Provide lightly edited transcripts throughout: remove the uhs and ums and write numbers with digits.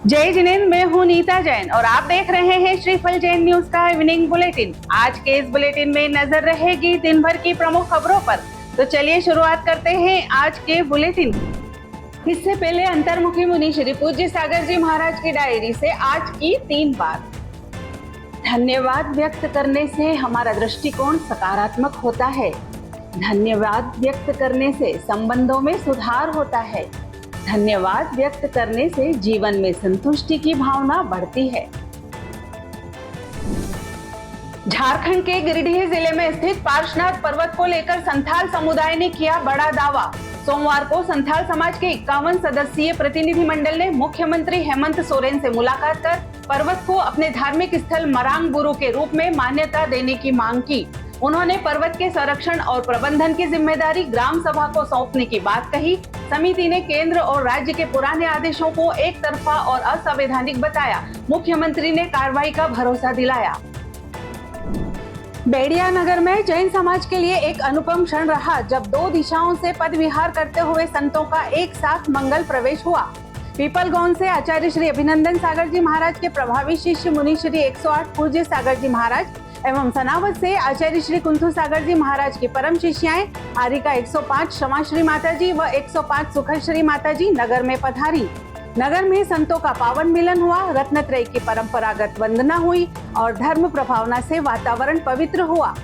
जय जिनेंद्र, मैं हूँ नीता जैन और आप देख रहे हैं श्रीफल जैन न्यूज का इवनिंग बुलेटिन। आज के इस बुलेटिन में नजर रहेगी दिन भर की प्रमुख खबरों पर। तो चलिए शुरुआत करते हैं आज के बुलेटिन। इससे पहले अंतर्मुखी मुनि श्री पूज्य सागर जी महाराज की डायरी से आज की 3 बात। धन्यवाद व्यक्त करने से हमारा दृष्टिकोण सकारात्मक होता है। धन्यवाद व्यक्त करने से संबंधों में सुधार होता है। धन्यवाद व्यक्त करने से जीवन में संतुष्टि की भावना बढ़ती है। झारखंड के गिरिडीह जिले में स्थित पार्श्वनाथ पर्वत को लेकर संथाल समुदाय ने किया बड़ा दावा। सोमवार को संथाल समाज के 51 सदस्यीय प्रतिनिधिमंडल ने मुख्यमंत्री हेमंत सोरेन से मुलाकात कर पर्वत को अपने धार्मिक स्थल मरांग गुरु के रूप में मान्यता देने की मांग की। उन्होंने पर्वत के संरक्षण और प्रबंधन की जिम्मेदारी ग्राम सभा को सौंपने की बात कही। समिति ने केंद्र और राज्य के पुराने आदेशों को एक तरफा और असंवैधानिक बताया। मुख्यमंत्री ने कार्रवाई का भरोसा दिलाया। बेड़िया नगर में जैन समाज के लिए एक अनुपम क्षण रहा जब 2 दिशाओं से पद विहार करते हुए संतों का एक साथ मंगल प्रवेश हुआ। पीपलगौन से आचार्य श्री अभिनंदन सागर जी महाराज के प्रभावी शिष्य मुनि श्री 108 पूज्य सागर जी महाराज एवं सनावत से आचार्य श्री कुंथु सागर जी महाराज की परम शिष्याएं आरिका 105 क्षमाश्री माताजी व 105 सुखश्री माताजी नगर में पधारी। नगर में संतों का पावन मिलन हुआ, रत्नत्रय की परंपरागत वंदना हुई और धर्म प्रभावना से वातावरण पवित्र हुआ।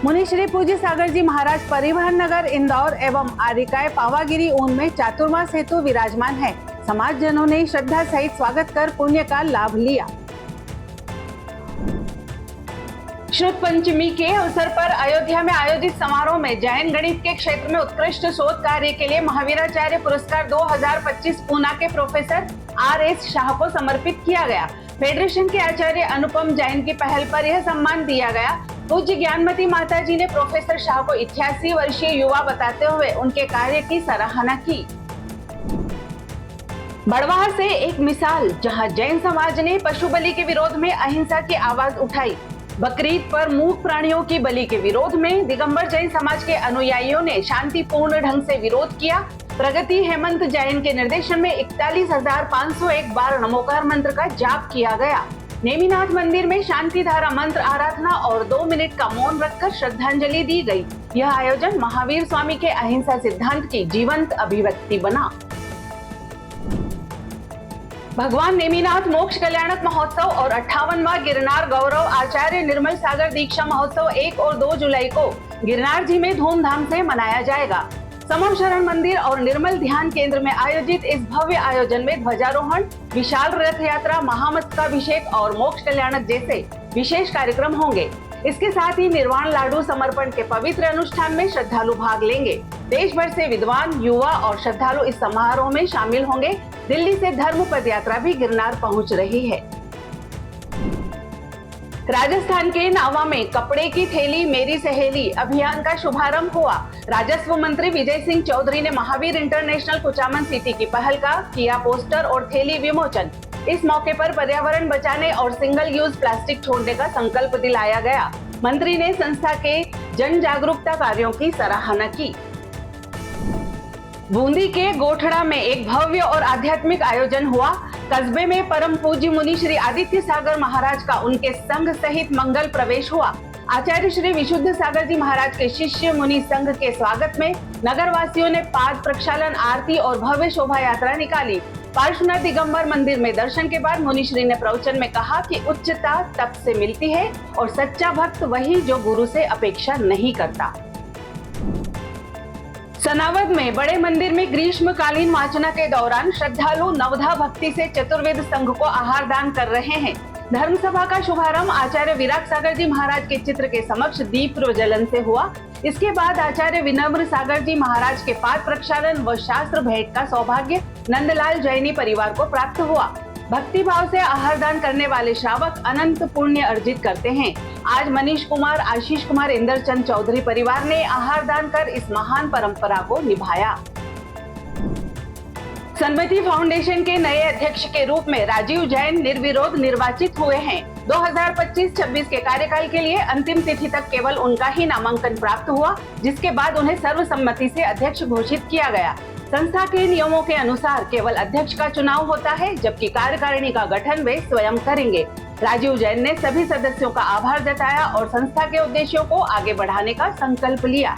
मुनि श्री पूज्य सागर जी महाराज परिवहन नगर इंदौर एवं आरिकाए पावागिरी ऊन में चातुर्मास हेतु विराजमान है। समाजजनों ने श्रद्धा सहित स्वागत कर पुण्य का लाभ लिया। शुद्ध पंचमी के अवसर पर अयोध्या में आयोजित समारोह में जैन गणित के क्षेत्र में उत्कृष्ट शोध कार्य के लिए महावीराचार्य पुरस्कार 2025 पूना के प्रोफेसर RS शाह को समर्पित किया गया। फेडरेशन के आचार्य अनुपम जैन की पहल पर यह सम्मान दिया गया। पूज्य ज्ञानमती माताजी ने प्रोफेसर शाह को 88 वर्षीय युवा बताते हुए उनके कार्य की सराहना की। बड़वाह से एक मिसाल, जहां जैन समाज ने पशु बलि के विरोध में अहिंसा की आवाज उठाई। बकरीद पर मूक प्राणियों की बलि के विरोध में दिगंबर जैन समाज के अनुयायियों ने शांतिपूर्ण ढंग से विरोध किया। प्रगति हेमंत जैन के निर्देशन में 41,501 बार नमोकार मंत्र का जाप किया गया। नेमिनाथ मंदिर में शांति धारा मंत्र आराधना और 2 मिनट का मौन रखकर श्रद्धांजलि दी गई। यह आयोजन महावीर स्वामी के अहिंसा सिद्धांत की जीवंत अभिव्यक्ति बना। भगवान नेमिनाथ मोक्ष कल्याणक महोत्सव और 58वां गिरनार गौरव आचार्य निर्मल सागर दीक्षा महोत्सव 1 और 2 जुलाई को गिरनार जी में धूमधाम से मनाया जाएगा। समर शरण मंदिर और निर्मल ध्यान केंद्र में आयोजित इस भव्य आयोजन में ध्वजारोहण, विशाल रथ यात्रा, महामस्तकाभिषेक और मोक्ष कल्याणक जैसे विशेष कार्यक्रम होंगे। इसके साथ ही निर्वाण लाडू समर्पण के पवित्र अनुष्ठान में श्रद्धालु भाग लेंगे। देश भर से विद्वान, युवा और श्रद्धालु इस समारोह में शामिल होंगे। दिल्ली से धर्म पद यात्रा भी गिरनार पहुंच रही है। राजस्थान के नावा में कपड़े की थैली मेरी सहेली अभियान का शुभारंभ हुआ। राजस्व मंत्री विजय सिंह चौधरी ने महावीर इंटरनेशनल कुचामन सिटी की पहल का किया पोस्टर और थैली विमोचन। इस मौके पर पर्यावरण बचाने और सिंगल यूज प्लास्टिक छोड़ने का संकल्प दिलाया गया। मंत्री ने संस्था के जन जागरूकता कार्यों की सराहना की। बूंदी के गोठड़ा में एक भव्य और आध्यात्मिक आयोजन हुआ। कस्बे में परम पूज्य मुनि श्री आदित्य सागर महाराज का उनके संघ सहित मंगल प्रवेश हुआ। आचार्य श्री विशुद्ध सागर जी महाराज के शिष्य मुनि संघ के स्वागत में नगर वासियों ने पाद प्रक्षालन, आरती और भव्य शोभा यात्रा निकाली। पार्श्वनाथ दिगंबर मंदिर में दर्शन के बाद मुनिश्री ने प्रवचन में कहा कि उच्चता तप से मिलती है और सच्चा भक्त वही जो गुरु से अपेक्षा नहीं करता। सनावद में बड़े मंदिर में ग्रीष्मकालीन वाचना के दौरान श्रद्धालु नवधा भक्ति से चतुर्वेद संघ को आहार दान कर रहे हैं। धर्म सभा का शुभारंभ आचार्य विराग सागर जी महाराज के चित्र के समक्ष दीप प्रज्वलन से हुआ। इसके बाद आचार्य विनम्र सागर जी महाराज के पाद प्रक्षालन व शास्त्र भेंट का सौभाग्य नंदलाल जैनी परिवार को प्राप्त हुआ। भक्ति भाव से आहार दान करने वाले श्रावक अनंत पुण्य अर्जित करते हैं। आज मनीष कुमार, आशीष कुमार, इंद्रचंद चौधरी परिवार ने आहार दान कर इस महान परंपरा को निभाया। सन्मति फाउंडेशन के नए अध्यक्ष के रूप में राजीव जैन निर्विरोध निर्वाचित हुए हैं। 2025-26 के कार्यकाल के लिए अंतिम तिथि तक केवल उनका ही नामांकन प्राप्त हुआ, जिसके बाद उन्हें सर्वसम्मति से अध्यक्ष घोषित किया गया। संस्था के नियमों के अनुसार केवल अध्यक्ष का चुनाव होता है, जबकि कार्यकारिणी का गठन वे स्वयं करेंगे। राजीव जैन ने सभी सदस्यों का आभार जताया और संस्था के उद्देश्यों को आगे बढ़ाने का संकल्प लिया।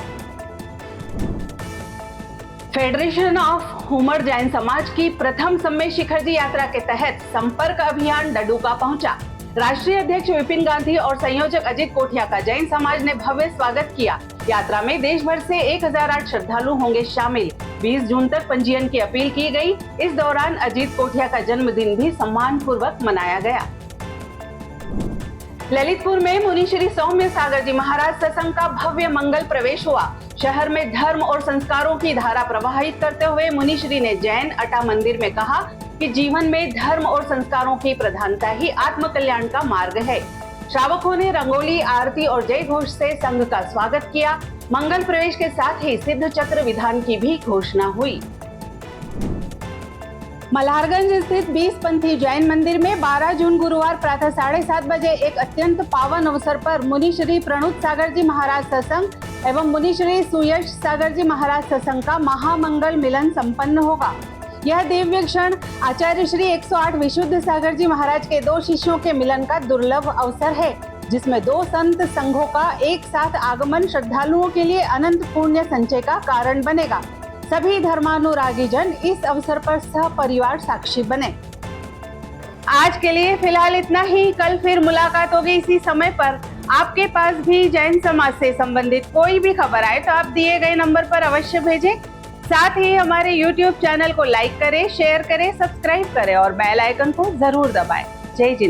फेडरेशन ऑफ हुमर जैन समाज की प्रथम सम्मेद शिखर जी यात्रा के तहत संपर्क अभियान डडुका पहुंचा। राष्ट्रीय अध्यक्ष विपिन गांधी और संयोजक अजीत कोठिया का जैन समाज ने भव्य स्वागत किया। यात्रा में देश भर से 1008 श्रद्धालु होंगे शामिल। 20 जून तक पंजीयन की अपील की गई। इस दौरान अजीत कोठिया का जन्मदिन भी सम्मान पूर्वक मनाया गया। ललितपुर में मुनि श्री सौम्य सागर जी महाराज सत्संग का भव्य मंगल प्रवेश हुआ। शहर में धर्म और संस्कारों की धारा प्रवाहित करते हुए मुनि श्री ने जैन अटा मंदिर में कहा कि जीवन में धर्म और संस्कारों की प्रधानता ही आत्म कल्याण का मार्ग है। श्रावकों ने रंगोली, आरती और जय घोष से संघ का स्वागत किया। मंगल प्रवेश के साथ ही सिद्ध चक्र विधान की भी घोषणा हुई। मल्हारगंज स्थित 20 पंथी जैन मंदिर में 12 जून गुरुवार प्रातः 7:30 बजे एक अत्यंत पावन अवसर पर मुनि श्री प्रणुत सागर जी महाराज सत्संग एवं मुनि श्री सुयश सागर जी महाराज सत्संग का महामंगल मिलन संपन्न होगा। यह दिव्य क्षण आचार्य श्री 108 विशुद्ध सागर जी महाराज के 2 शिष्यों के मिलन का दुर्लभ अवसर है, जिसमें 2 संत संघों का एक साथ आगमन श्रद्धालुओं के लिए अनंत पुण्य संचय का कारण बनेगा। सभी धर्मानुरागी जन इस अवसर पर सहपरिवार साक्षी बने। आज के लिए फिलहाल इतना ही। कल फिर मुलाकात होगी इसी समय पर। आपके पास भी जैन समाज से संबंधित कोई भी खबर आए तो आप दिए गए नंबर पर अवश्य भेजें। साथ ही हमारे YouTube चैनल को लाइक करें, शेयर करें, सब्सक्राइब करें और बेल आइकन को जरूर दबाएं। जय जिनेंद्र।